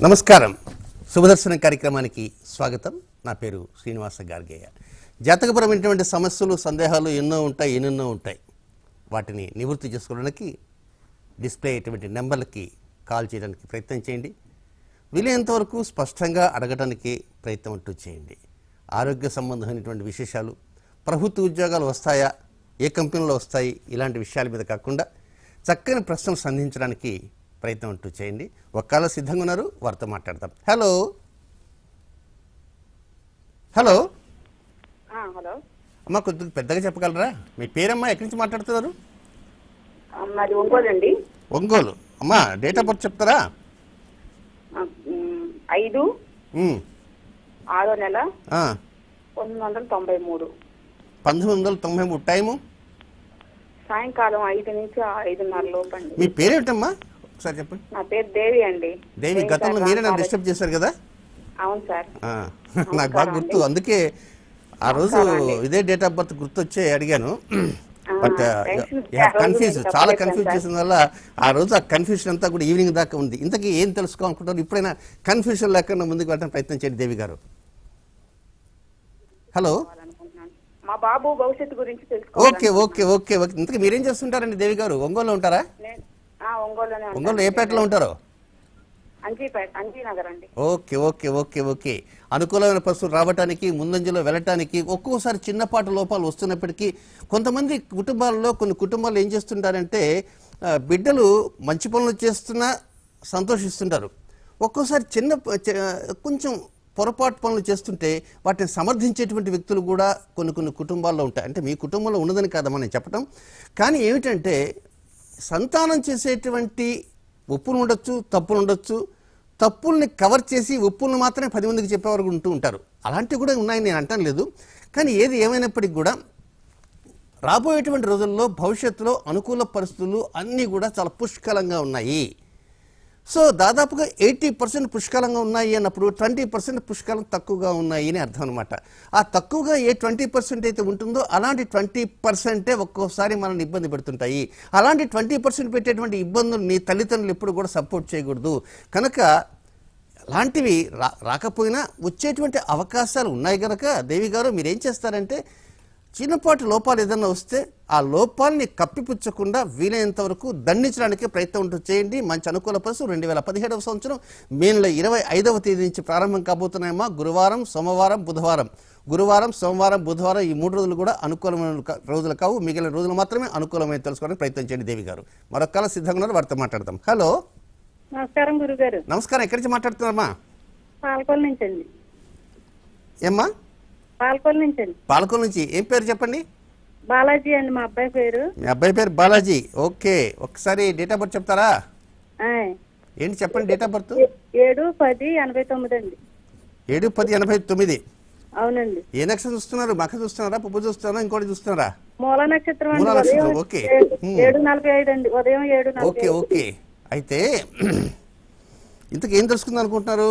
నమస్కారం. శుభదర్శనం కార్యక్రమానికి స్వాగతం. నా పేరు శ్రీనివాస గార్గేయ. జాతకపరమైనటువంటి సమస్యలు, సందేహాలు ఎన్నెన్నో ఉంటాయి. వాటిని నివృత్తి చేసుకోవడానికి డిస్ప్లే అయ్యేటువంటి నెంబర్లకి కాల్ చేయడానికి ప్రయత్నం చేయండి. వీలైనంతవరకు స్పష్టంగా అడగడానికి ప్రయత్నం అంటూ చేయండి. ఆరోగ్య సంబంధమైనటువంటి విశేషాలు, ప్రభుత్వ ఉద్యోగాలు వస్తాయా, ఏ కంపెనీలో వస్తాయి, ఇలాంటి విషయాల మీద కాకుండా చక్కని ప్రశ్నలు సంధించడానికి ప్రయత్నం అంటూ చేయండి. ఒక్కళ్ళ సిద్ధంగా ఉన్నారు, వారితో మాట్లాడతాం. హలో హలో హలో అమ్మా, కొద్దిగా పెద్దగా చెప్పగలరా? మీ పేరమ్మా, ఎక్కడి నుంచి మాట్లాడుతున్నారు? మాది ఒంగోలు అండి. ఒంగోలు. అమ్మా, డేట్ ఆఫ్ బర్త్ చెప్తారా? 5/6 1993. 1993. టైము సాయంకాలం 5 నుంచి 5:30 లోపు అండి. మీ పేరేమిటమ్మా ఒకసారి చెప్పండి. నా పేరు దేవి అండి. దేవి, గతంలో మీరే నన్ను డిస్టర్బ్ చేశారు కదా? అవును సార్. నాకు బాగా గుర్తు, అందుకే ఆ రోజు ఇదే డేట్ ఆఫ్ బర్త్ గుర్తొచ్చే అడిగాను. బట్ కన్ఫ్యూజ్, చాలా కన్ఫ్యూజ్ చేసిన వల్ల ఆ రోజు ఆ కన్ఫ్యూజన్ అంతా కూడా ఈవినింగ్ దాకా ఉంది. ఇంతకీ ఏం తెలుసుకోవాలనుకుంటారు? ఇప్పుడైనా కన్ఫ్యూజన్ లేకుండా ముందుకు వెళ్ళడానికి ప్రయత్నం చేయండి దేవి గారు. హలో. మా బాబు భవిష్యత్తు గురించి ఓకే ఓకే ఓకే ఓకే. ఇంతకీ మీరేం చేస్తుంటారండి దేవి గారు? ఒంగోలులో ఉంటారా? ఒంగోలు ఏ పేటలో ఉంటారో? అంజీనగర్ అండి. Okay okay okay okay. అనుకూలమైన పరిస్థితులు రావడానికి, ముందంజలో వెళ్ళటానికి ఒక్కోసారి చిన్నపాటి లోపాలు వస్తున్నప్పటికీ కొంతమంది కుటుంబాల్లో, కొన్ని కుటుంబాలు ఏం చేస్తుంటారంటే బిడ్డలు మంచి పనులు చేస్తున్నా సంతోషిస్తుంటారు. ఒక్కోసారి కొంచెం పొరపాటు పనులు చేస్తుంటే వాటిని సమర్థించేటువంటి వ్యక్తులు కూడా కొన్ని కుటుంబాల్లో ఉంటాయి. అంటే మీ కుటుంబంలో ఉన్నదని కాదమ్మా నేను చెప్పటం. కానీ ఏమిటంటే సంతానం చేసేటువంటి ఒప్పులు ఉండొచ్చు, తప్పులు ఉండొచ్చు. తప్పుల్ని కవర్ చేసి ఒప్పుల్ని మాత్రమే 10 మందికి చెప్పేవారు ఉంటూ ఉంటారు. అలాంటివి కూడా ఉన్నాయని నేను అంటాను లేదు. కానీ ఏది ఏమైనప్పటికీ కూడా రాబోయేటువంటి రోజుల్లో భవిష్యత్తులో అనుకూల పరిస్థితులు అన్నీ కూడా చాలా పుష్కలంగా ఉన్నాయి. సో దాదాపుగా 80% పుష్కలంగా ఉన్నాయి అన్నప్పుడు 20% పుష్కలం తక్కువగా ఉన్నాయి అని అర్థం అనమాట. ఆ తక్కువగా ఏ 20% అయితే ఉంటుందో అలాంటి 20% ఒక్కోసారి మనల్ని ఇబ్బంది పెడుతుంటాయి. అలాంటి 20% పెట్టేటువంటి ఇబ్బందుల్ని తల్లిదండ్రులు ఎప్పుడు కూడా సపోర్ట్ చేయకూడదు. కనుక అలాంటివి రాకపోయినా వచ్చేటువంటి అవకాశాలు ఉన్నాయి కనుక దేవి గారు మీరేం చేస్తారంటే చిన్నపాటి లోపాలు ఏదన్నా వస్తే ఆ లోపాలని కప్పిపుచ్చకుండా వీలైనంత వరకు దండించడానికి ప్రయత్నం ఉంటూ చేయండి. మంచి అనుకూల పరిస్థితులు 2017వ సంవత్సరం మే నెల 25వ తేదీ నుంచి ప్రారంభం కాబోతున్నాయమ్మా. గురువారం, సోమవారం, బుధవారం. గురువారం, సోమవారం, బుధవారం ఈ 3 రోజులు కూడా అనుకూలమైన రోజులు కావు. మిగిలిన రోజులు మాత్రమే అనుకూలమైన తెలుసుకోవడానికి ప్రయత్నం చేయండి దేవి గారు. మరొక సిద్ధంగా ఉన్నారు, వారితో మాట్లాడతాం. హలో. నమస్కారం గురుగారు. నమస్కారం. ఎక్కడి నుంచి మాట్లాడుతున్నారమ్మా? పాలకొల్లు నుంచి అండి. ఏమ్మా? పాలకొల్లు నుంచి అండి. పాలకొల్లు నుంచి. ఏం పేరు చెప్పండి? బాలాజీ అండి మా అబ్బాయి పేరు. మీ అబ్బాయి పేరు బాలాజీ. ఓకే. ఒకసారి డేట్ ఆఫ్ బర్త్ చెప్తారా? ఏంటి చెప్పండి డేట్ ఆఫ్ బర్త్? 7/10/89 అండి. 7/10/89. అవునండి. ఏ నక్షత్రం చూస్తున్నారు? మఖ చూస్తున్నారా, పువ్వు చూస్తున్నారా, ఇంకోటి చూస్తున్నారా? మూల నక్షత్రం. మూల నక్షత్రం. ఓకే. 7:45 అండి, ఉదయం 7:45. Okay okay. అయితే ఇంతకు ఏం తెలుసుకుందాం అనుకుంటున్నారు?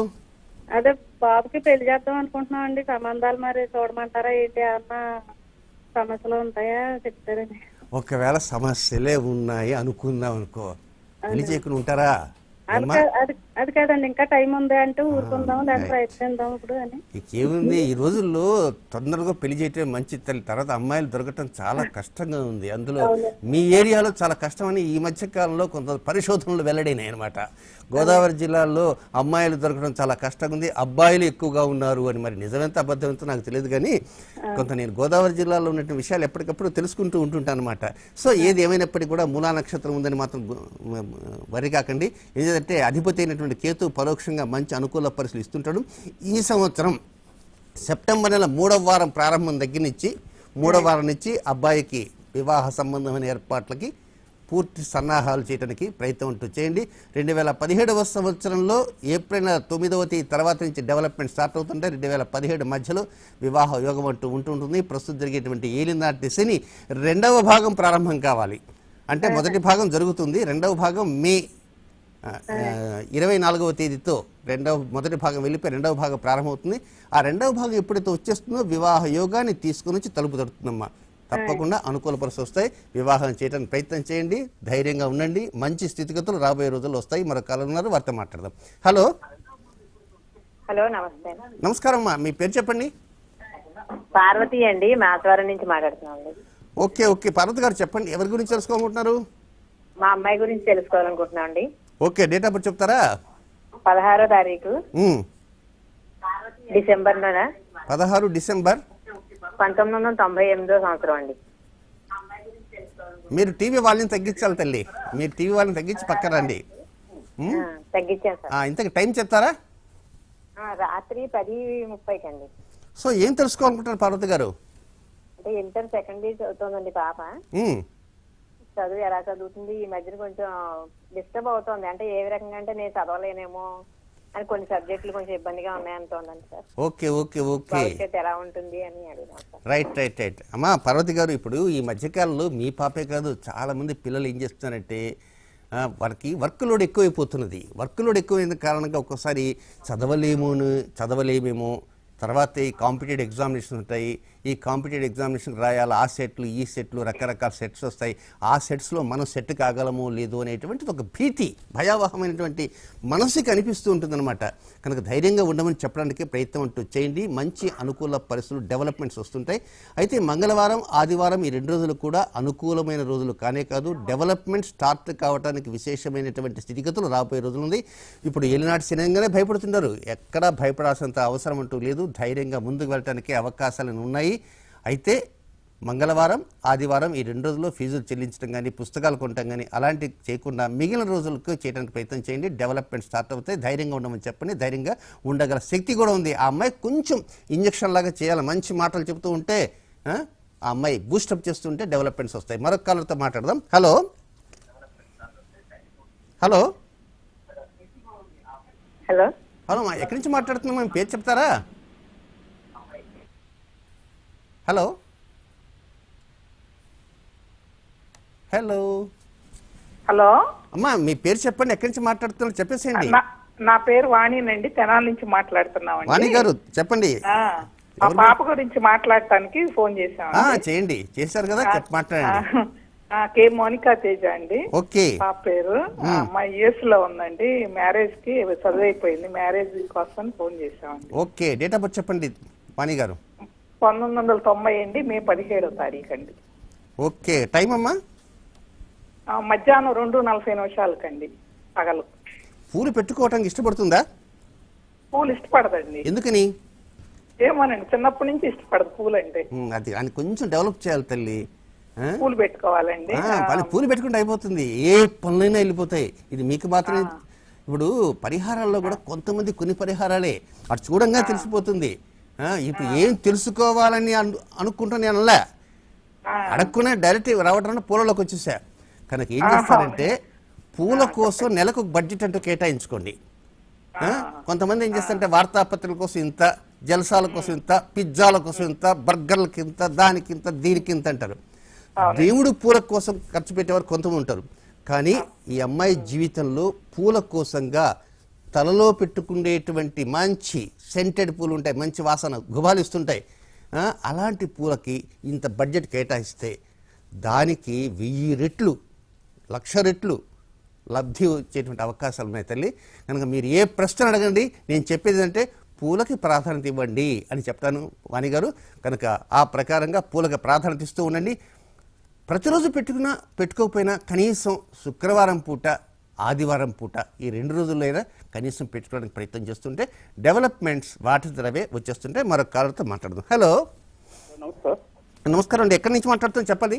అదే బాబుకి పెళ్లి చేద్దాం అనుకుంటున్నాం అండి. సంబంధాలు మరి చూడమంటారా ఏంటి? ఏమన్నా సమస్యలు ఉంటాయా చెప్తారండి? ఒకవేళ సమస్యలే ఉన్నాయి అనుకుందాం అనుకో, పెళ్లి చేయకుండా ఉంటారా? అది కాదండి, ఇంకా టైం ఉంది అంటే ఊరుకుందాం, లేదా ప్రయత్నిద్దాం ఇప్పుడు అని. ఏముంది, ఈ రోజుల్లో తొందరగా పెళ్లి చేయటం మంచి తల్లి. తర్వాత అమ్మాయిలు దొరకటం చాలా కష్టంగా ఉంది. అందులో మీ ఏరియాలో చాలా కష్టమని ఈ మధ్య కాలంలో కొంత పరిశోధనలు వెల్లడైనాయి అనమాట. గోదావరి జిల్లాలో అమ్మాయిలు దొరకడం చాలా కష్టంగా ఉంది, అబ్బాయిలు ఎక్కువగా ఉన్నారు అని. మరి నిజమెంత అబద్ధమెంతో నాకు తెలియదు, కానీ కొంత నేను గోదావరి జిల్లాలో ఉన్నటువంటి విషయాలు ఎప్పటికప్పుడు తెలుసుకుంటూ ఉంటుంటాను అనమాట. సో ఏది ఏమైనప్పటికీ కూడా మూలా నక్షత్రం ఉందని మాత్రం వరి కాకండి. ఎందుకంటే అధిపతి అయినటువంటి కేతు పరోక్షంగా మంచి అనుకూల పరిస్థితులు ఇస్తుంటాడు. ఈ సంవత్సరం సెప్టెంబర్ నెల 3వ వారం ప్రారంభం దగ్గర నుంచి 3వ వారం నుంచి అబ్బాయికి వివాహ సంబంధమైన ఏర్పాట్లకి పూర్తి సన్నాహాలు చేయడానికి ప్రయత్నం అంటూ చేయండి. 2017వ సంవత్సరంలో ఏప్రిల్ నెల 9వ తేదీ తర్వాత నుంచి డెవలప్మెంట్ స్టార్ట్ అవుతుంటే 2017 మధ్యలో వివాహ యోగం అంటూ ఉంటుంటుంది. ప్రస్తుతం జరిగేటువంటి ఏలినాటి శని 2వ భాగం ప్రారంభం కావాలి. అంటే మొదటి భాగం జరుగుతుంది, 2వ భాగం మే 24వ తేదీతో మొదటి భాగం వెళ్ళిపోయి 2వ భాగం ప్రారంభమవుతుంది. ఆ 2వ భాగం ఎప్పుడైతే వచ్చేస్తుందో వివాహ యోగాన్ని తీసుకుని వచ్చి తలుపు తడుతుందమ్మా. తప్పకుండా అనుకూల పరిస్థితులు వస్తాయి. వివాహం చేయడానికి ప్రయత్నం చేయండి, ధైర్యంగా ఉండండి, మంచి స్థితిగతులు రాబోయే రోజుల్లో వస్తాయి. మరొక కాలం ఉన్నారు, వారితో మాట్లాడదాం. హలో హలో, నమస్తే. నమస్కారం అమ్మా, మీ పేరు చెప్పండి. పార్వతి అండి, మాధవరం నుంచి మాట్లాడుతున్నాం. ఓకే ఓకే, పార్వతి గారు చెప్పండి, ఎవరి గురించి తెలుసుకోవాలనుకుంటున్నారు? మా అమ్మాయి గురించి తెలుసుకోవాలనుకుంటున్నాం అండి. ఓకే, డేట్ ఆఫ్ బర్త్ చెప్తారా? 16వ తారీఖు డిసెంబర్ 16 డిసెంబర్ 1998 సంవత్సరం అండి. మీరు టీవీ వాళ్ళని తగ్గించాలి తల్లి, మీరు టీవీ వాళ్ళని తగ్గించి పక్కన రండి. తగ్గించాను సార్. ఇంతకు టైం చెప్తారా? రాత్రి 10:30 అండి. సో ఏం తెలుసుకోవాలనుకుంటున్నారు పార్వతి గారు? అంటే ఇంటర్ సెకండ్ ఇయర్ చదువుతుందండి పాప. చదువు ఎలా చదువుతుంది? ఈ మధ్యన కొంచెం డిస్టర్బ్ అవుతుంది. అంటే ఏ రకంగా అంటే నేను చదవలేనేమో అని కొన్ని సబ్జెక్టులు కొంచెం ఇబ్బందిగా ఉన్నాయంటోందండి సార్. ఓకే ఓకే ఓకే, భవిష్యత్తు ఎలా ఉంటుంది అని అడిగినాం సార్. Right right right. అమ్మా పార్వతి గారు, ఇప్పుడు ఈ మధ్యకాలంలో మీ పాపే కాదు, చాలా మంది పిల్లలు ఏం చేస్తున్నారంటే వారికి వర్క్ లోడ్ ఎక్కువైపోతున్నది. వర్క్ లోడ్ ఎక్కువైన కారణంగా ఒక్కోసారి చదవలేమేమో. తర్వాత ఈ కాంపిటేటివ్ ఎగ్జామినేషన్ ఉంటాయి, ఈ కాంపిటేటివ్ ఎగ్జామినేషన్ రాయాలి, ఆ సెట్లు ఈ సెట్లు రకరకాల సెట్స్ వస్తాయి. ఆ సెట్స్లో మనం సెట్ కాగలమో లేదో అనేటువంటిది ఒక భీతి, భయావహమైనటువంటి మనసుకి అనిపిస్తూ ఉంటుందన్నమాట. కనుక ధైర్యంగా ఉండమని చెప్పడానికి ప్రయత్నం అంటూ చేయండి. మంచి అనుకూల పరిస్థితులు, డెవలప్మెంట్స్ వస్తుంటాయి. అయితే మంగళవారం ఆదివారం ఈ 2 రోజులు కూడా అనుకూలమైన రోజులు కానే కాదు, డెవలప్మెంట్ స్టార్ట్ కావడానికి విశేషమైనటువంటి స్థితిగతులు రాబోయే రోజులు ఉంది. ఇప్పుడు ఏలినాటి శనంగానే భయపడుతున్నారు, ఎక్కడా భయపడాల్సినంత అవసరం అంటూ లేదు. ధైర్యంగా ముందుకు వెళ్ళడానికి అవకాశాలు ఉన్నాయి. అయితే మంగళవారం ఆదివారం ఈ 2 రోజుల్లో ఫీజులు చెల్లించడం కానీ పుస్తకాలు కొనడం కానీ అలాంటివి చేయకుండా మిగిలిన రోజులకు చేయడానికి ప్రయత్నం చేయండి. డెవలప్మెంట్ స్టార్ట్ అవుతాయి. ధైర్యంగా ఉండమని చెప్పండి. ధైర్యంగా ఉండగల శక్తి కూడా ఉంది. ఆ అమ్మాయి కొంచెం ఇంజక్షన్ లాగా చేయాలి, మంచి మాటలు చెప్తూ ఉంటే ఆ అమ్మాయి బూస్టప్ చేస్తుంటే డెవలప్మెంట్స్ వస్తాయి. మరొక కాలర్తో మాట్లాడదాం. హలో హలో హలో హలో ఎక్కడి నుంచి మాట్లాడుతున్నాం? మేము పేరు చెప్తారా? హలో హలో హలో అమ్మా, మీ పేరు చెప్పండి, ఎక్కడి నుంచి మాట్లాడుతున్నారు చెప్పేసేయండి. నా పేరు వాణినండి, తెనాలి నుంచి మాట్లాడుతున్నామండి. వాణి గారు చెప్పండి. మా పాప గురించి మాట్లాడటానికి ఫోన్ చేశాము. చేయండి, చేశారు కదా, మాట్లాడండి. కే మోనికా తేజ అండి. ఓకే, పాప పేరు. అమ్మాయి యుఎస్ లో ఉందండి, మ్యారేజ్ కి చదువు అయిపోయింది, మ్యారేజ్ కోసం ఫోన్ చేశామండి. ఓకే, డేట్ ఆఫ్ బర్త్ చెప్పండి వాణి గారు. 1990 అండి, మే 17వ తారీఖు అండి. ఓకే, టైం అమ్మా? మధ్యాహ్నం 2:40 పగలు. పూలు పెట్టుకోవటానికి ఇష్టపడుతుందా? పూలు ఇష్టపడదండి. ఎందుకని? ఏమోనండి, చిన్నప్పటి నుంచి ఇష్టపడదు పూలు అంటే. అది అని కొంచెం డెవలప్ చేయాలి తల్లి. పూలు పెట్టుకోవాలండి. పూలు పెట్టుకుంటే అయిపోతుంది, ఏ పనులైనా వెళ్ళిపోతాయి. ఇది మీకు మాత్రమే. ఇప్పుడు పరిహారాల్లో కూడా కొంతమంది కొన్ని పరిహారాలే అటు చూడంగా తెలిసిపోతుంది. ఇప్పుడు ఏం తెలుసుకోవాలని అనుకుంటా నేను అలా అడగకునే డైరెక్ట్ రావడం పూలలోకి వచ్చేసా. కనుక ఏం చేస్తారంటే పూల కోసం నెలకు బడ్జెట్ అంటూ కేటాయించుకోండి. కొంతమంది ఏం చేస్తారంటే వార్తాపత్రికల కోసం ఇంత, జలసాల కోసం ఇంత, పిజ్జాల కోసం ఇంత, బర్గర్లకి ఇంత, దానికింత, దీనికింత అంటారు. దేవుడు పూల కోసం ఖర్చు పెట్టేవారు కొంతమంది ఉంటారు. కానీ ఈ అమ్మాయి జీవితంలో పూల కోసంగా తలలో పెట్టుకునేటువంటి మంచి సెంటెడ్ పూలు ఉంటాయి, మంచి వాసన గుబాలు ఇస్తుంటాయి. అలాంటి పూలకి ఇంత బడ్జెట్ కేటాయిస్తే దానికి 1000 రెట్లు 1,00,000 రెట్లు లబ్ధి వచ్చేటువంటి అవకాశాలు ఉన్నాయి తల్లి. కనుక మీరు ఏ ప్రశ్న అడగండి, నేను చెప్పేది అంటే పూలకి ప్రాధాన్యత ఇవ్వండి అని చెప్తాను వాణి గారు. కనుక ఆ ప్రకారంగా పూలకి ప్రాధాన్యత ఇస్తూ ఉండండి. ప్రతిరోజు పెట్టుకోకపోయినా కనీసం శుక్రవారం పూట, ఆదివారం పూట ఈ 2 రోజుల్లో అయినా కనీసం పెట్టుకోవడానికి ప్రయత్నం చేస్తుంటే డెవలప్మెంట్స్ వాటి ధరవే వచ్చేస్తుంటే మరొక కాలతో మాట్లాడదాం. హలో నమస్కారం అండి, ఎక్కడి నుంచి మాట్లాడుతున్నా చెప్పండి.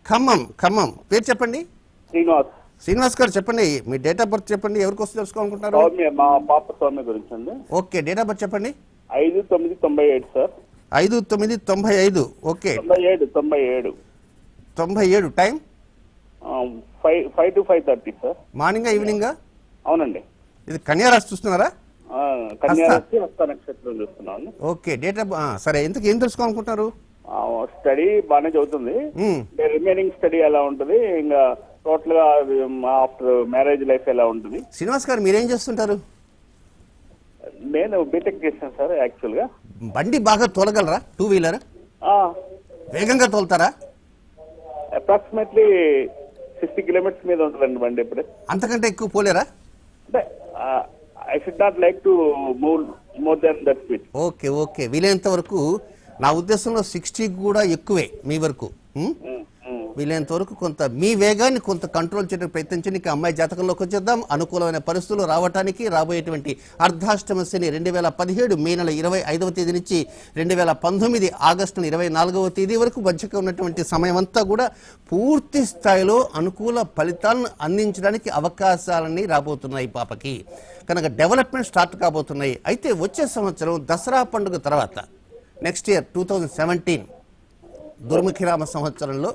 ఖమ్మం. పేరు చెప్పండి. శ్రీనివాస్ గారు చెప్పండి, మీ డేట్ ఆఫ్ బర్త్ చెప్పండి, ఎవరి కోసం తెలుసుకోవాలనుకుంటున్నారు? మా పాప స్వామి గురించి అండి. ఓకే, డేట్ ఆఫ్ బర్త్ చెప్పండి. 5/9/98 sir. 5/9/95. Okay, 97. Time 5 to 5:30 sir. మార్నింగా ఈవినింగా? అవునండి. ఇది కన్యా రాశి చూస్తున్నారా? కన్యా రాశి హస్త నక్షత్రం చూస్తున్నాను. ఓకే, డేట్ ఆఫ్ సరే, ఎందుకు ఏం తెలుసుకోవాలనుకుంటున్నారు? స్టడీ బాగానే చదువుతుంది, రిమైనింగ్ స్టడీ ఎలా ఉంటుంది, ఇంకా టోటల్ గా ఆఫ్టర్ మ్యారేజ్ లైఫ్ ఎలా ఉంటుంది? శ్రీనివాస్ గారు మీరేం చేస్తుంటారు? నేను బీటెక్ చేశాను సార్ యాక్చువల్ గా. బండి బాగా తోలగలరా? 2 వీలర్ వేగంగా తోలుతారా? అప్రాక్సిమేట్లీ 60 కిలోమీటర్స్ మీద ఉంటుందండి బండి ఇప్పుడు. అంతకంటే ఎక్కువ పోలేరా? అంటే I should not like to move more than that speed. Okay okay, వీలైనంత వరకు నా ఉద్దేశంలో 60 కూడా ఎక్కువే మీ వరకు. వీలైనంత వరకు కొంత మీ వేగాన్ని కొంత కంట్రోల్ చేయడానికి ప్రయత్నించండి. ఇక అమ్మాయి జాతకంలోకి వచ్చేద్దాం. అనుకూలమైన పరిస్థితులు రావటానికి రాబోయేటువంటి అర్ధాష్టమ శని 2017 మే నెల 25వ తేదీ నుంచి 2019 ఆగస్టు 24వ తేదీ వరకు మధ్యగా ఉన్నటువంటి సమయం అంతా కూడా పూర్తి స్థాయిలో అనుకూల ఫలితాలను అందించడానికి అవకాశాలన్నీ రాబోతున్నాయి పాపకి. కనుక డెవలప్మెంట్ స్టార్ట్ కాబోతున్నాయి. అయితే వచ్చే సంవత్సరం దసరా పండుగ తర్వాత నెక్స్ట్ ఇయర్ 2017 దుర్ముఖిరామ సంవత్సరంలో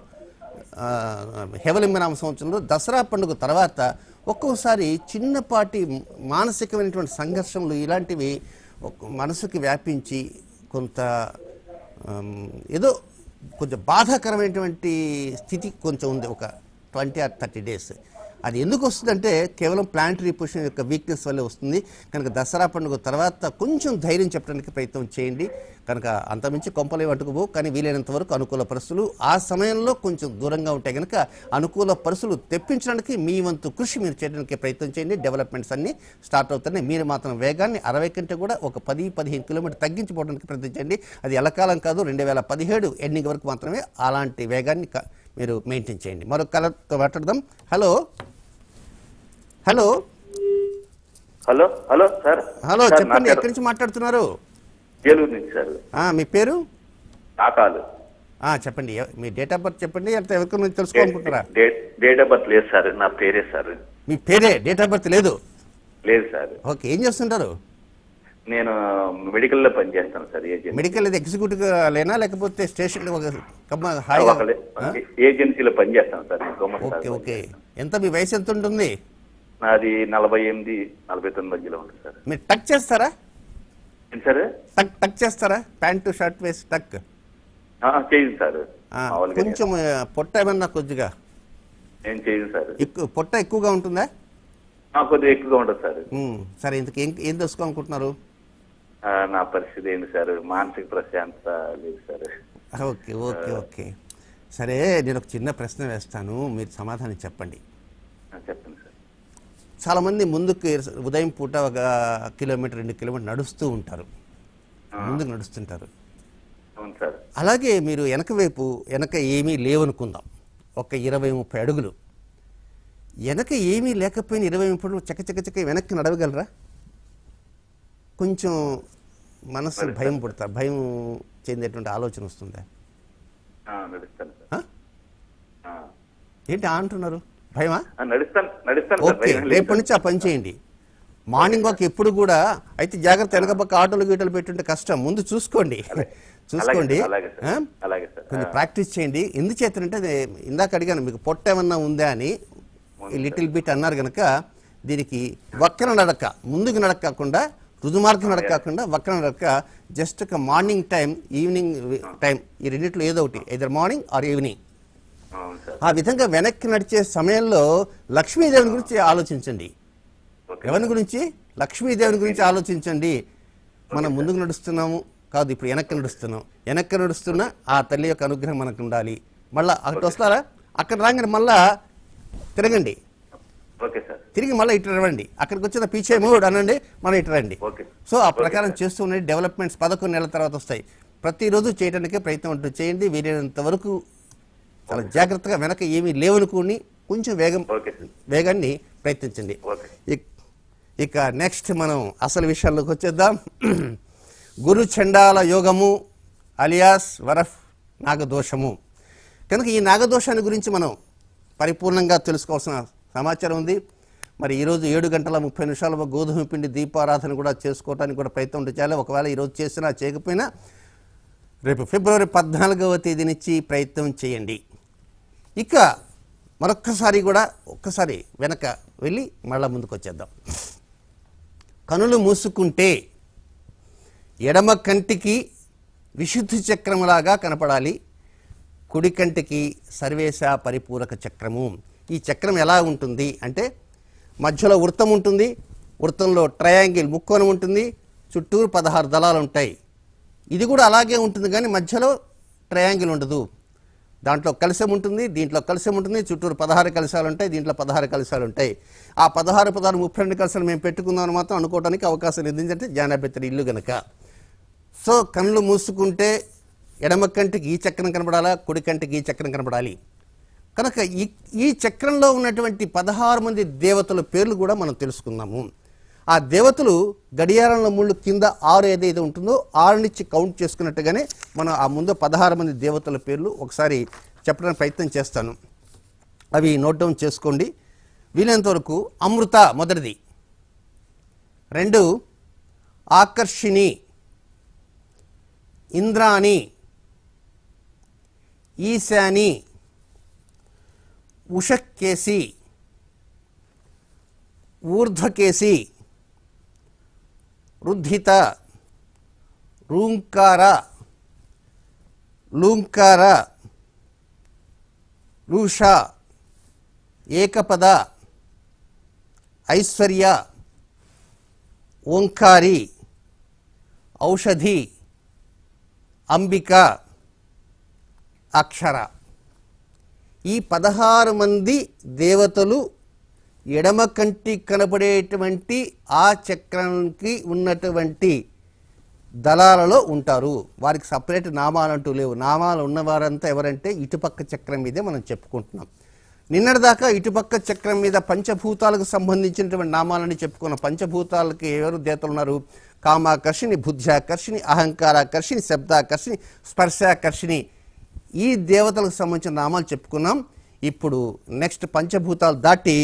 హేవలింబనామ సంవత్సరంలో దసరా పండుగ తర్వాత ఒక్కోసారి చిన్నపాటి మానసికమైనటువంటి సంఘర్షణలు ఇలాంటివి మనసుకి వ్యాపించి కొంత ఏదో కొంచెం బాధాకరమైనటువంటి స్థితి కొంచెం ఉంది, ఒక 20 or 30 days. అది ఎందుకు వస్తుందంటే కేవలం ప్లానటరీ పొజిషన్ యొక్క వీక్నెస్ వల్లే వస్తుంది. కనుక దసరా పండుగ తర్వాత కొంచెం ధైర్యం చెప్పడానికి ప్రయత్నం చేయండి. కనుక అంతమించి కొంపలే పట్టుకుపో, కానీ వీలైనంత వరకు అనుకూల పరిస్థితులు ఆ సమయంలో కొంచెం దూరంగా ఉంటే కనుక అనుకూల పరిస్థితులు తెప్పించడానికి మీ వంతు కృషి మీరు చేయడానికి ప్రయత్నం చేయండి. డెవలప్మెంట్స్ అన్నీ స్టార్ట్ అవుతున్నాయి. మీరు మాత్రం వేగాన్ని 60 కంటే కూడా ఒక 10-15 కిలోమీటర్ తగ్గించిపోవడానికి ప్రయత్నం చేయండి. అది ఎల్లకాలం కాదు, 2017 ఎండింగ్ వరకు మాత్రమే అలాంటి వేగాన్ని మీరు మెయింటైన్ చేయండి. మరొక కలర్తో మాట్లాడదాం. Hello hello hello hello sir. Hello చెప్పండి, ఎక్కడి నుంచి మాట్లాడుతున్నారు? ఏలూరు నుంచి సార్. మీ పేరు? కాకాలు. చెప్పండి, మీ డేట్ ఆఫ్ బర్త్ చెప్పండి. అంత ఎవరికి నుంచి తెలుసుకోవాలనుకుంటారా? డేట్ ఆఫ్ బర్త్ లేదు సార్, నా పేరే సార్. మీ పేరే? డేట్ ఆఫ్ బర్త్ లేదు? లేదు సార్. ఓకే, ఏం చేస్తుంటారు? నేను మెడికల్ లో పనిచేస్తాను సార్. మెడికల్ ఎగ్జిక్యూటివ్ లేనా లేకపోతే స్టేషన్ ఏజెన్సీలో పనిచేస్తాను సార్. ఓకే ఓకే, ఎంత మీ వయసు ఎంత ఉంటుంది? నాది 48-49 మధ్యలో ఉంటుంది సార్. మీరు టక్ చేస్తారా? సార్ టక్ చేస్తారా? ప్యాంటు షర్ట్ వేసి టక్ చేయను సార్. కొంచెం పొట్ట ఏమన్నా కొద్దిగా నేను చేయను సార్. పొట్ట ఎక్కువగా ఉంటుందా? కొద్దిగా ఎక్కువగా ఉంటుంది సార్. సరే, ఇంతకు ఏం తెలుసుకోవాలనుకుంటున్నారు? నా పరిస్థితి ఏంటి సార్, మానసిక ప్రశాంతత లేదు సార్. ఓకే ఓకే ఓకే, సరే నేను ఒక చిన్న ప్రశ్న వేస్తాను, మీరు సమాధానం చెప్పండి. చెప్పండి సార్. చాలామంది ముందుకు ఉదయం పూట 1 కిలోమీటర్ 2 కిలోమీటర్ నడుస్తూ ఉంటారు, ముందుకు నడుస్తుంటారు. అవును సార్. అలాగే మీరు వెనక ఏమీ లేవనుకుందాం, ఒక 20-30 అడుగులు వెనక ఏమీ లేకపోయినా 20-30 అడుగులు చక్క వెనక్కి నడవగలరా? కొంచెం మనసు భయం చెందేటువంటి ఆలోచన వస్తుందా? ఏంటి అంటున్నారు? భయమా? ఓకే, రేపటి నుంచి ఆ పని చేయండి. మార్నింగ్ వాక్ ఎప్పుడు కూడా అయితే జాగ్రత్త, వెనక పక్క ఆటోలు గీటలు పెట్టుంటే కష్టం, ముందు చూసుకోండి. కొంచెం ప్రాక్టీస్ చేయండి. ఎందుచేతనంటే ఇందాక అడిగాను మీకు పొట్ట ఏమన్నా ఉందా అని, లిటిల్ బిట్ అన్నారు కనుక దీనికి వక్ర నడక, ముందుకు నడక కాకుండా రుజుమార్గం నడక కాకుండా వక్ర నడక, జస్ట్ ఒక మార్నింగ్ టైం ఈవినింగ్ టైం, ఈ రెండిట్లో ఏదో ఒకటి, ఐదర్ మార్నింగ్ ఆర్ ఈవినింగ్. ఆ విధంగా వెనక్కి నడిచే సమయంలో లక్ష్మీదేవిని గురించి ఆలోచించండి. ఎవరి గురించి? లక్ష్మీదేవిని గురించి ఆలోచించండి. మనం ముందుకు నడుస్తున్నాము కాదు, ఇప్పుడు వెనక్కి నడుస్తున్నా ఆ తల్లి యొక్క అనుగ్రహం మనకు ఉండాలి. మళ్ళీ అక్కడ వస్తారా? అక్కడ రాగానే మళ్ళా తిరగండి, తిరిగి మళ్ళీ ఇటు రండి, అక్కడికి వచ్చిన పీచే మూడ్ అనండి, మనం ఇటు రండి. సో ఆ ప్రకారం చేస్తూ ఉండండి. డెవలప్మెంట్స్ 11 నెలల తర్వాత వస్తాయి. ప్రతిరోజు చేయడానికే ప్రయత్నం చేయండి. వీలైనంత వరకు చాలా జాగ్రత్తగా వెనక ఏమీ లేవనుకుని కొంచెం వేగాన్ని ప్రయత్నించండి. ఇక నెక్స్ట్ మనం అసలు విషయాల్లోకి వచ్చేద్దాం. గురు చండాల యోగము అలియాస్ వరఫ్ నాగదోషము. కనుక ఈ నాగదోషాన్ని గురించి మనం పరిపూర్ణంగా తెలుసుకోవాల్సిన సమాచారం ఉంది. మరి ఈరోజు 7:30 గోధుమ పిండి దీపారాధన కూడా చేసుకోవడానికి కూడా ప్రయత్నం చేయాలి. ఒకవేళ ఈరోజు చేసినా చేయకపోయినా రేపు ఫిబ్రవరి 14వ తేదీ నుంచి ప్రయత్నం చేయండి. ఇక ఒక్కసారి వెనక వెళ్ళి మళ్ళా ముందుకు వచ్చేద్దాం. కనులు మూసుకుంటే ఎడమ కంటికి విశుద్ధి చక్రములాగా కనపడాలి, కుడి కంటికి సర్వేశ పరిపూరక చక్రము. ఈ చక్రం ఎలా ఉంటుంది అంటే మధ్యలో వృత్తం ఉంటుంది, వృత్తంలో ట్రయాంగిల్ ముక్కోణం ఉంటుంది, చుట్టూరు 16 దళాలు ఉంటాయి. ఇది కూడా అలాగే ఉంటుంది, కానీ మధ్యలో ట్రయాంగిల్ ఉండదు. దాంట్లో కలశం ఉంటుంది, దీంట్లో కలశం ఉంటుంది, చుట్టూరు 16 కలశాలు ఉంటాయి, దీంట్లో 16 కలశాలు ఉంటాయి. ఆ 16 32 కలశాలు మేము పెట్టుకుందామని మాత్రం అనుకోవడానికి అవకాశం లేదు, ఎందుకంటే జానాబెత్తడి ఇల్లు గనక. సో కళ్ళు మూసుకుంటే ఎడమ కంటికి ఈ చక్రం కనపడాలా, కుడి కంటికి ఈ చక్రం కనపడాలి. కనుక ఈ చక్రంలో ఉన్నటువంటి 16 మంది దేవతల పేర్లు కూడా మనం తెలుసుకుందాము. ఆ దేవతలు గడియారంలో ముళ్ళు కింద 6 ఏదైతే ఉంటుందో 6 నుంచి కౌంట్ చేసుకున్నట్టుగానే మనం ఆ ముందు 16 మంది దేవతల పేర్లు ఒకసారి చెప్పడానికి ప్రయత్నం చేస్తాను. అవి నోట్ డౌన్ చేసుకోండి వీలైనంత వరకు. అమృత మొదటిది, 2 ఆకర్షిణి, ఇంద్రాణి, ఈశాని, ఉషకేసి, ఊర్ధ్వకేసి, రుద్ధిత, రూంకార, లూంకార, రూష, ఏకపద, ఐశ్వర్య, ఓంకారి, ఔషధి, అంబిక, అక్షర. ఈ 16 మంది దేవతలు ఎడమ కంటి కనబడేటువంటి ఆ చక్రానికి ఉన్నటువంటి దళాలలో ఉంటారు. వారికి సపరేట్ నామాలు అంటూ లేవు. నామాలు ఉన్నవారంతా ఎవరంటే ఇటుపక్క చక్రం మీదే మనం చెప్పుకుంటున్నాం. నిన్నటిదాకా ఇటుపక్క చక్రం మీద పంచభూతాలకు సంబంధించినటువంటి నామాలని చెప్పుకున్నాం. పంచభూతాలకి ఎవరు దేవతలు ఉన్నారు? కామాకర్షిణి, బుద్ధ్యాకర్షిణి, అహంకారాకర్షిణి, శబ్దాకర్షిణి, స్పర్శాకర్షిణి. ఈ దేవతలకు సంబంధించిన నామాలు చెప్పుకున్నాం. ఇప్పుడు నెక్స్ట్ పంచభూతాలు దాటి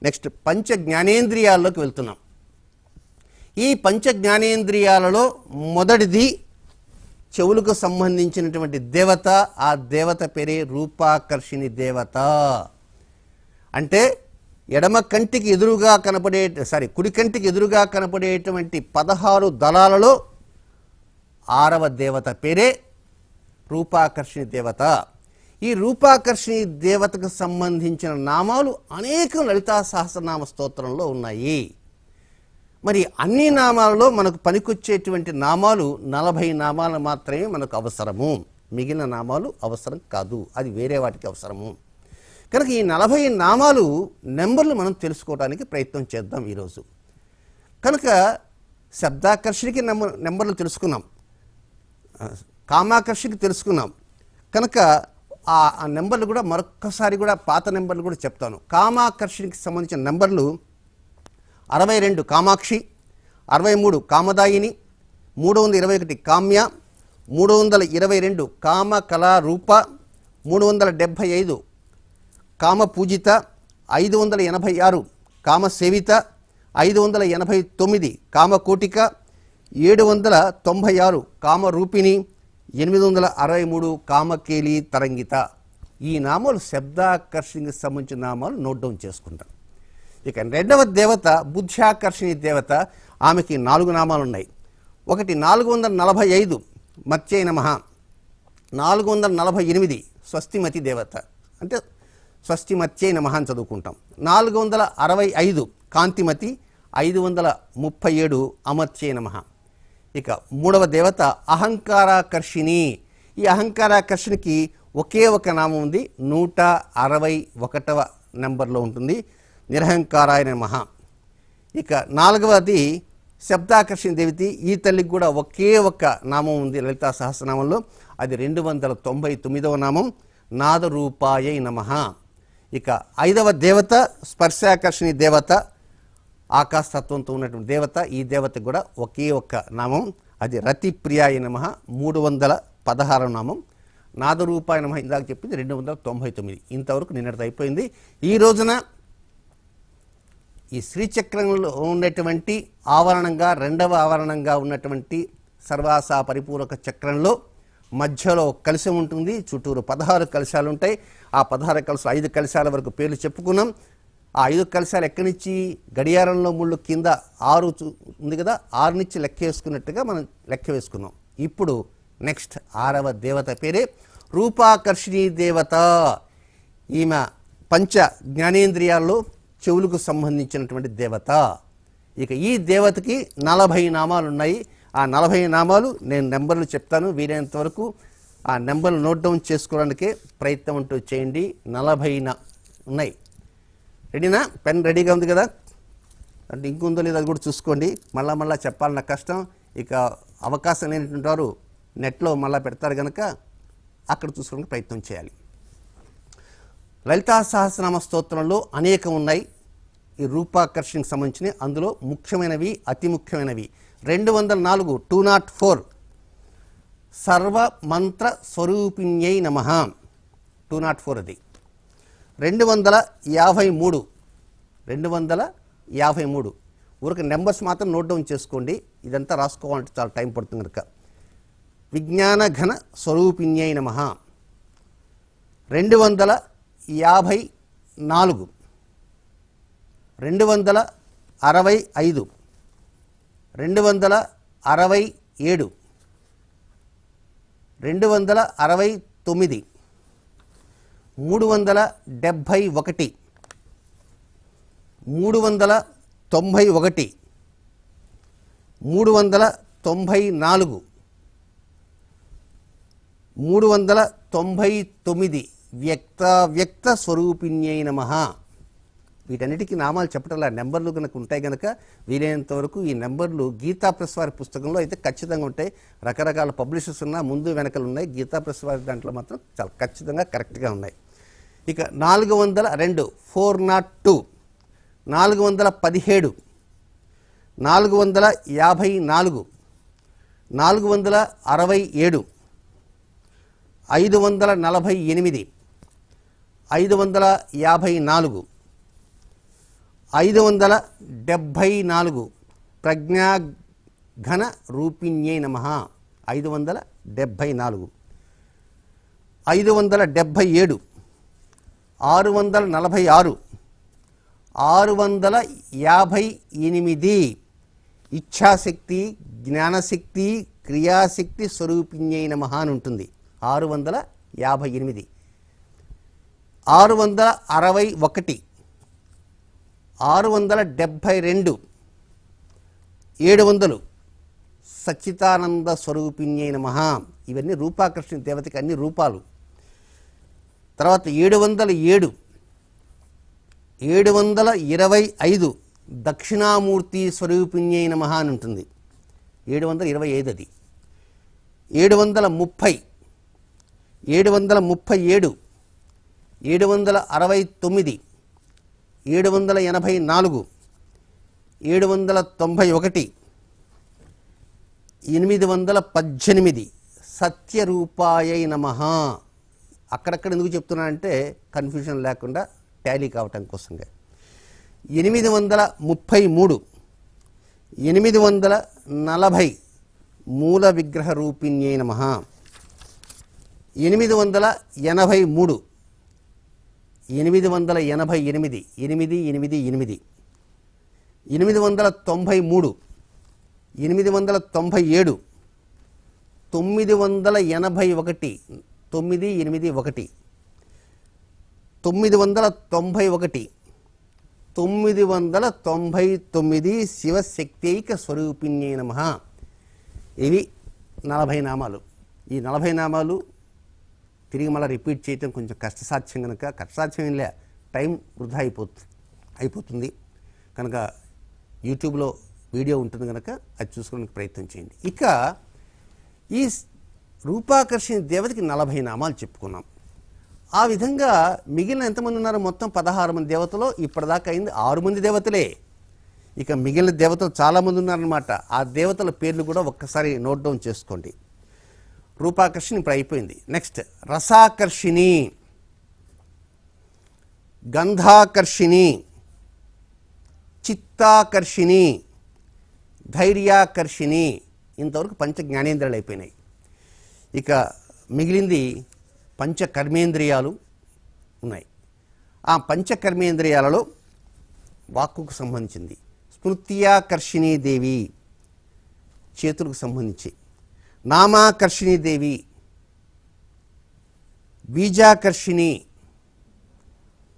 నెక్స్ట్ పంచ జ్ఞానేంద్రియాల్లోకి వెళ్తున్నాం. ఈ పంచ జ్ఞానేంద్రియాలలో మొదటిది చెవులకు సంబంధించినటువంటి దేవత. ఆ దేవత పేరే రూపాకర్షిణి దేవత. అంటే ఎడమ కంటికి ఎదురుగా కుడి కంటికి ఎదురుగా కనపడేటువంటి 16 దళాలలో 6వ దేవత పేరే రూపాకర్షిణి దేవత. ఈ రూపాకర్షిణి దేవతకు సంబంధించిన నామాలు అనేక లలితా సహస్రనామ స్తోత్రంలో ఉన్నాయి. మరి అన్ని నామాలలో మనకు పనికొచ్చేటువంటి నామాలు 40 నామాలు మాత్రమే మనకు అవసరము. మిగిలిన నామాలు అవసరం కాదు, అది వేరే వాటికి అవసరము. కనుక ఈ 40 నామాలు నెంబర్లు మనం తెలుసుకోవడానికి ప్రయత్నం చేద్దాం ఈరోజు. కనుక శబ్దాకర్షికి నెంబర్లు తెలుసుకున్నాం, కామాకర్షికి తెలుసుకున్నాం. కనుక ఆ నెంబర్లు కూడా మరొక్కసారి కూడా పాత నెంబర్లు కూడా చెప్తాను. కామాకర్షికి సంబంధించిన నెంబర్లు 62 కామాక్షి, 63 కామదాయిని, 321 కామ్య, 322 కామ కళా రూప, 375 కామ పూజిత, 586 కామ సేవిత, 589 కామ కోటిక, 796 కామ రూపిణి, 863 కామకేలి తరంగిత. ఈ నామాలు శబ్దాకర్షణకి సంబంధించిన నామాలు నోట్ డౌన్ చేసుకుంటాం. ఇక రెండవ దేవత బుద్ధ్యాకర్షణి దేవత. ఆమెకి 4 నామాలు ఉన్నాయి. ఒకటి 445 మత్యై నమః, 448 స్వస్తిమతి దేవత, అంటే స్వస్తి మత్యై నమః అని చదువుకుంటాం. 465 కాంతిమతి, 537 అమర్త్యై నమః. ఇక మూడవ దేవత అహంకారాకర్షిణి. ఈ అహంకారాకర్షిణికి ఒకే ఒక నామం ఉంది, 161వ నెంబర్లో ఉంటుంది, నిరహంకారాయ నమః. ఇక 4వది శబ్దాకర్షణ దేవతి. ఈ తల్లికి కూడా ఒకే ఒక నామం ఉంది లలితా సహస్రనామంలో, అది 299వ నామం, నాదరూపాయై నమః. ఇక 5వ దేవత స్పర్శాకర్షణి దేవత, ఆకాశతత్వంతో ఉన్నటువంటి దేవత. ఈ దేవతకు కూడా ఒకే ఒక్క నామం, అది రతిప్రియాయ నమః, 316వ నామం. నాదరూపాయ నమః ఇందాక చెప్పింది 299. ఇంతవరకు నిన్నటిది అయిపోయింది. ఈ రోజున ఈ శ్రీచక్రంలో ఉన్నటువంటి ఆవరణంగా, 2వ ఆవరణంగా ఉన్నటువంటి సర్వాసా పరిపూరక చక్రంలో మధ్యలో కలశం ఉంటుంది, చుట్టూరు 16 కలశాలు ఉంటాయి. ఆ 16 కలశాలు 5 కలశాల వరకు పేర్లు చెప్పుకున్నాం. ఆ 5 కలశాలు ఎక్కడి నుంచి? గడియారంలో ముళ్ళు కింద 6 ఉంది కదా, 6 నుంచి లెక్క వేసుకున్నట్టుగా మనం లెక్క వేసుకున్నాం. ఇప్పుడు నెక్స్ట్ 6వ దేవత పేరే రూపాకర్షిణీ దేవత. ఈమె పంచ జ్ఞానేంద్రియాల్లో చెవులకు సంబంధించినటువంటి దేవత. ఇక ఈ దేవతకి 40 నామాలు ఉన్నాయి. ఆ 40 నామాలు నేను నెంబర్లు చెప్తాను, వీలైనంత వరకు ఆ నెంబర్లు నోట్ డౌన్ చేసుకోవడానికే ప్రయత్నం అంటూ చేయండి. 40 ఉన్నాయి. రెడీనా? పెన్ రెడీగా ఉంది కదా? అంటే ఇంకుందో లేదో అది కూడా చూసుకోండి. మళ్ళా చెప్పాలన్న కష్టం. ఇక అవకాశం లేనటువంటి వారు నెట్లో మళ్ళీ పెడతారు కనుక అక్కడ చూసుకోవడానికి ప్రయత్నం చేయాలి. లలితా సహస్రనామ స్తోత్రంలో అనేకం ఉన్నాయి. ఈ రూపాకర్షణకి సంబంధించినవి. అందులో ముఖ్యమైనవి, అతి ముఖ్యమైనవి 204 204 సర్వ మంత్ర స్వరూపిణ్యై నమః 204 అది. 253 ఊరికి నెంబర్స్ మాత్రం నోట్ డౌన్ చేసుకోండి. ఇదంతా రాసుకోవాలంటే చాలా టైం పడుతుంది కనుక. విజ్ఞాన ఘన స్వరూపిణ్యై నమః 254 265 267 269 371 391 394 399 వ్యక్త స్వరూపిణ్యై నమః. వీటన్నిటికీ నామాలు చెప్పటంలా నెంబర్లు కనుక ఉంటాయి కనుక వీలైనంత వరకు ఈ నెంబర్లు గీతా ప్రెస్ వారి పుస్తకంలో అయితే ఖచ్చితంగా ఉంటాయి. రకరకాల పబ్లిషర్స్ ఉన్నా ముందు వెనకలు ఉన్నాయి. గీతా ప్రెస్ వారి దాంట్లో మాత్రం చాలా ఖచ్చితంగా కరెక్ట్గా ఉన్నాయి. ఇక 402 402 417 454 467 548 554 574 ప్రజ్ఞాఘన రూపిణ్యై నమః 574 577 646 658 ఇచ్ఛాశక్తి జ్ఞానశక్తి క్రియాశక్తి స్వరూపిణ్యై నమః అని ఉంటుంది. 658 661 672 700 సచ్చిదానంద స్వరూపిణ్యై నమః. ఇవన్నీ రూపాకర్షణ దేవతకి అన్ని రూపాలు. తర్వాత 707 725 దక్షిణామూర్తి స్వరూపిణ్యై నమః అని ఉంటుంది. 725 అది. 730 737 769 784 791 818 సత్యరూపాయై నమః. అక్కడక్కడ ఎందుకు చెప్తున్నానంటే కన్ఫ్యూజన్ లేకుండా టాలీ కావటం కోసంగా. 833 840 మూల విగ్రహ రూపిణ్యై నమః. 883 888 888 893 897 981 981 991 991 999 శివశక్తైక స్వరూపిణ్యై నమః. ఇవి 40 నామాలు. ఈ 40 నామాలు తిరిగి మళ్ళీ రిపీట్ చేయటం కొంచెం కష్టసాధ్యం కనుక, కష్టసాధ్యం ఏం లే, టైం వృధా అయిపోతుంది కనుక యూట్యూబ్లో వీడియో ఉంటుంది కనుక అది చూసుకోవడానికి ప్రయత్నం చేయండి. ఇక ఈ రూపాకర్షణ దేవతకి 40 నామాలు చెప్పుకున్నాం. ఆ విధంగా మిగిలిన ఎంతమంది ఉన్నారో మొత్తం 16 మంది దేవతలు. ఇప్పటిదాకా అయింది 6 మంది దేవతలే. ఇక మిగిలిన దేవతలు చాలామంది ఉన్నారనమాట. ఆ దేవతల పేర్లు కూడా ఒక్కసారి నోట్ డౌన్ చేసుకోండి. రూపాకర్షణ ఇప్పుడు అయిపోయింది. నెక్స్ట్ రసాకర్షిణి, గంధాకర్షిణి, చిత్తాకర్షిణి, ధైర్యాకర్షిణి. ఇంతవరకు పంచ జ్ఞానేంద్రియాలు అయిపోయినాయి. ఇక మిగిలింది పంచకర్మేంద్రియాలు ఉన్నాయి. ఆ పంచకర్మేంద్రియాలలో వాక్కుకు సంబంధించింది స్మృత్యాకర్షిణీ దేవి చేతులకు సంబంధించి, నామాకర్షిణీ దేవి, బీజాకర్షిణి,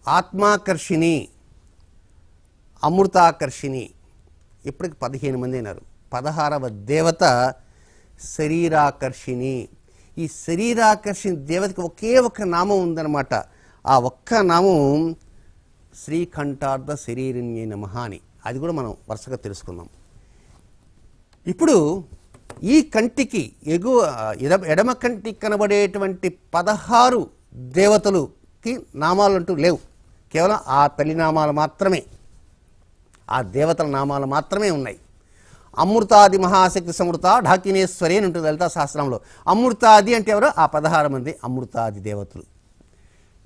ఆత్మాకర్షిణి, అమృతాకర్షిణి. ఇప్పటికి 15 మంది అయినారు. 16వ దేవత శరీరాకర్షిణి. ఈ శరీరాకర్షిణి దేవతకి ఒకే ఒక నామం ఉందన్నమాట. ఆ ఒక్క నామం శ్రీకంఠార్థ శరీరిణ్యై నమః అని. అది కూడా మనం వరుసగా తెలుసుకుందాం. ఇప్పుడు ఈ కంటికి ఎడమ కంటికి కనబడేటువంటి 16 దేవతలుకి నామాలు అంటూ లేవు. కేవలం ఆ తల్లి నామాలు మాత్రమే, ఆ దేవతల నామాలు మాత్రమే ఉన్నాయి. అమృతాది మహాశక్తి సమృత ఢాకినేశ్వరి అని ఉంటుంది లలితా సహస్రంలో. అమృతాది అంటే ఎవరో ఆ 16 మంది అమృతాది దేవతలు.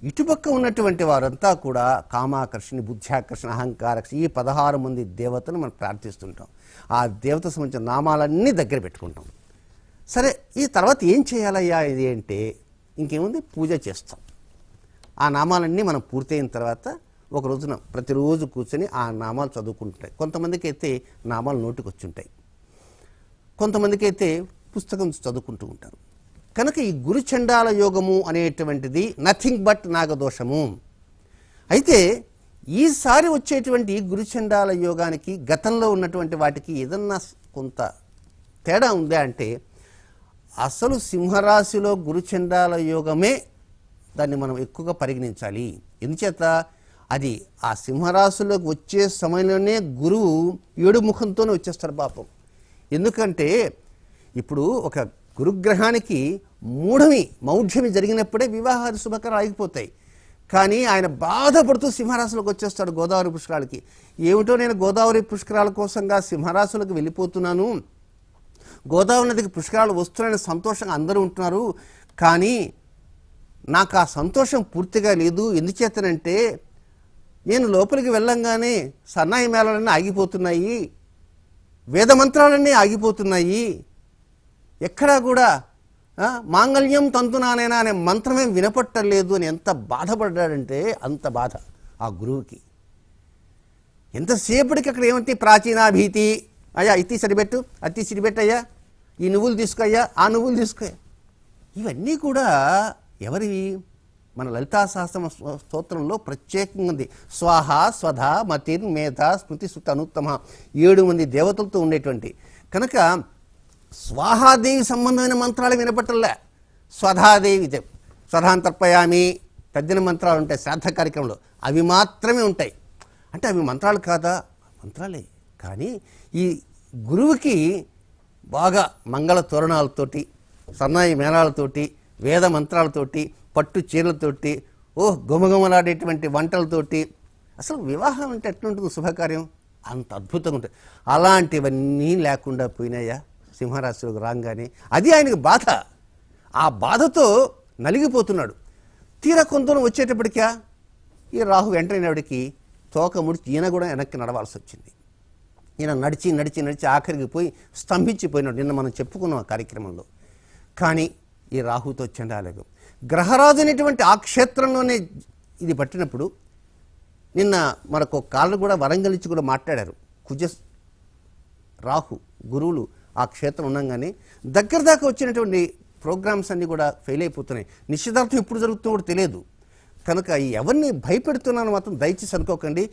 ఇటుపక్క ఉన్నటువంటి వారంతా కూడా కామాకర్షణ, బుద్ధ్యాకర్షణ, అహంకారకర్షణ, ఈ 16 మంది దేవతలు మనం ప్రార్థిస్తుంటాం. ఆ దేవత సంబంధించిన నామాలన్నీ దగ్గర పెట్టుకుంటాం. సరే, ఈ తర్వాత ఏం చేయాలయ్యా ఇది అంటే ఇంకేముంది, పూజ చేస్తాం. ఆ నామాలన్నీ మనం పూర్తయిన తర్వాత ఒక రోజున ప్రతిరోజు కూర్చొని ఆ నామాలు చదువుకుంటాయి. కొంతమందికి అయితే నామాలు నోటికి వచ్చి ఉంటాయి, కొంతమందికి అయితే పుస్తకం చదువుకుంటూ ఉంటారు. కనుక ఈ గురుచండాల యోగము అనేటువంటిది నథింగ్ బట్ నాగదోషము. అయితే ఈసారి వచ్చేటువంటి గురుచండాల యోగానికి గతంలో ఉన్నటువంటి వాటికి ఏదన్నా కొంత తేడా ఉందా అంటే, అసలు సింహరాశిలో గురుచండాల యోగమే దాన్ని మనం ఎక్కువగా పరిగణించాలి. ఎందుచేత అది ఆ సింహరాశిలోకి వచ్చే సమయంలోనే గురువు 7 ముఖంతోనే వచ్చేస్తారు పాపం. ఎందుకంటే ఇప్పుడు ఒక గురుగ్రహానికి మౌఢ్యమి జరిగినప్పుడే వివాహాది శుభకరాలు ఆగిపోతాయి. కానీ ఆయన బాధపడుతూ సింహరాశిలోకి వచ్చేస్తాడు గోదావరి పుష్కరాలకి. ఏమిటో నేను గోదావరి పుష్కరాల కోసంగా సింహరాశిలోకి వెళ్ళిపోతున్నాను, గోదావరి నదికి పుష్కరాలు వస్తున్నాయని సంతోషంగా అందరూ ఉంటున్నారు, కానీ నాకు ఆ సంతోషం పూర్తిగా లేదు. ఎందుచేతనంటే నేను లోపలికి వెళ్ళంగానే సన్నాయి మేళాలన్నీ ఆగిపోతున్నాయి, వేదమంత్రాలన్నీ ఆగిపోతున్నాయి, ఎక్కడా కూడా మాంగళ్యం తంతునానైనా అనే మంత్రమే వినపట్టలేదు అని ఎంత బాధపడ్డాడంటే అంత బాధ ఆ గురువుకి. ఎంతసేపటికి అక్కడ ఏమంటే ప్రాచీనాభీతి, అయ్యా ఇతి సరిపెట్టు, అతి సిరిపెట్టయ్యా, ఈ నువ్వులు తీసుకోయ్యా, ఆ నువ్వులు తీసుకోయా, ఇవన్నీ కూడా ఎవరివి? మన లలితా సహస్ర స్తోత్రంలో ప్రత్యేకంగా ఉంది. స్వాహ స్వధ మతిర్ మేధ స్మృతి సుత అనుత్తమ 7 మంది దేవతలతో ఉండేటువంటి. కనుక స్వాహాదేవి సంబంధమైన మంత్రాలు వినపట్టలే, స్వధాదేవి స్వధాంతర్పయామి తద్దిన మంత్రాలు ఉంటాయి శ్రాద్ధ కార్యక్రమంలో, అవి మాత్రమే ఉంటాయి. అంటే అవి మంత్రాలు కాదా? మంత్రాలే. కానీ ఈ గురువుకి బాగా మంగళ తోరణాలతోటి, సన్నాయి మేళాలతోటి, వేద మంత్రాలతోటి, పట్టు చీరలతోటి, గుమగుమలాడేటువంటి వంటలతోటి, అసలు వివాహం అంటే ఎట్లుంటుంది శుభకార్యం, అంత అద్భుతంగా ఉంటుంది. అలాంటివన్నీ లేకుండా పోయినాయా సింహరాశిలోకి రాగానే. అది ఆయనకు బాధ. ఆ బాధతో నలిగిపోతున్నాడు. తీరా కొంత వచ్చేటప్పటికా ఈ రాహు వెంటనేవాడికి తోక ముడిచి ఈయన కూడా వెనక్కి నడవాల్సి వచ్చింది. ఈయన నడిచి నడిచి నడిచి ఆఖరికి పోయి స్తంభించిపోయినాడు. నిన్న మనం చెప్పుకున్నాం ఆ కార్యక్రమంలో. కానీ ఈ రాహుతో చండాలయం గ్రహరాజు అనేటువంటి ఆ క్షేత్రంలోనే ఇది పట్టినప్పుడు నిన్న మనకు కాళ్ళు కూడా వరంగల్ నుంచి కూడా మాట్లాడారు. రాహు గురువులు ఆ క్షేత్రం ఉండగానే దగ్గర దాకా వచ్చినటువంటి ప్రోగ్రామ్స్ అన్నీ కూడా ఫెయిల్ అయిపోతున్నాయి. నిశ్చితార్థం ఎప్పుడు జరుగుతుందో కూడా తెలియదు. కనుక ఎవరిని భయపెడుతున్నాను మాత్రం దయచేసి అనుకోకండి.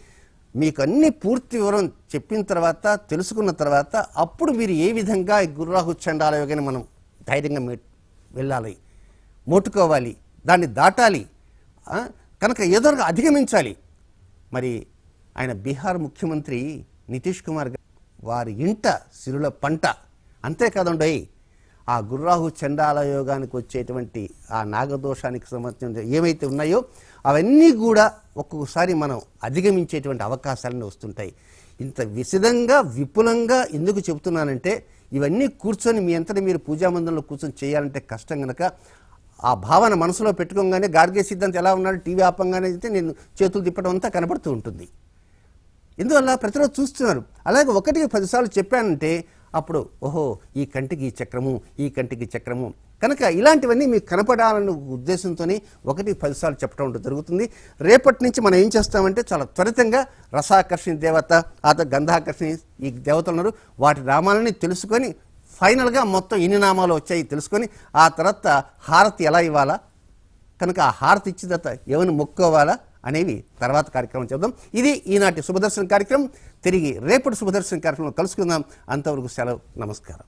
మీకు అన్ని పూర్తి వివరం చెప్పిన తర్వాత, తెలుసుకున్న తర్వాత అప్పుడు మీరు ఏ విధంగా గురురాహు చండాల యోగాన్ని మనం ధైర్యంగా వెళ్ళాలి, మోటుకోవాలి, దాన్ని దాటాలి, కనుక ఏదో అధిగమించాలి. మరి ఆయన బీహార్ ముఖ్యమంత్రి నితీష్ కుమార్ వారి ఇంట సిరుల పంట. అంతేకాదండి, ఆ గురురాహు చండాల యోగానికి వచ్చేటువంటి ఆ నాగదోషానికి సంబంధించిన ఏమైతే ఉన్నాయో అవన్నీ కూడా ఒక్కొక్కసారి మనం అధిగమించేటువంటి అవకాశాలన్నీ వస్తుంటాయి. ఇంత విశదంగా విపులంగా ఎందుకు చెబుతున్నానంటే, ఇవన్నీ కూర్చొని మీ అంతటా మీరు పూజామందిరంలో కూర్చొని చేయాలంటే కష్టం కనుక ఆ భావన మనసులో పెట్టుకోగానే గార్గే సిద్ధాంతం ఎలా ఉన్నాడు టీవీ ఆపంగానే అయితే నేను చేతులు తిప్పడం అంతా కనబడుతూ ఉంటుంది. ఎందువల్ల ప్రతిరోజు చూస్తున్నారు. అలాగే 1కి 10 సార్లు చెప్పానంటే అప్పుడు ఓహో ఈ కంటికి చక్రము, ఈ కంటికి చక్రము. కనుక ఇలాంటివన్నీ మీకు కనపడాలన్న ఉద్దేశంతో 1కి 10 సార్లు చెప్పడం జరుగుతుంది. రేపటి నుంచి మనం ఏం చేస్తామంటే చాలా త్వరితంగా రసాకర్షణ దేవత, ఆ గంధాకర్షణ ఈ దేవతలు ఉన్నారు, వాటి నామాలని తెలుసుకొని ఫైనల్గా మొత్తం ఎన్ని నామాలు వచ్చాయి తెలుసుకొని ఆ తర్వాత హారతి ఎలా ఇవ్వాలా, కనుక ఆ హారతి ఇచ్చిన తర్వాత ఎవరిని మొక్కోవాలా అనేవి తర్వాత కార్యక్రమం చేద్దాం. ఇది ఈనాటి శుభదర్శనం కార్యక్రమం. తిరిగి రేపటి శుభదర్శనం కార్యక్రమంలో కలుసుకుందాం. అంతవరకు సెలవు. నమస్కారం.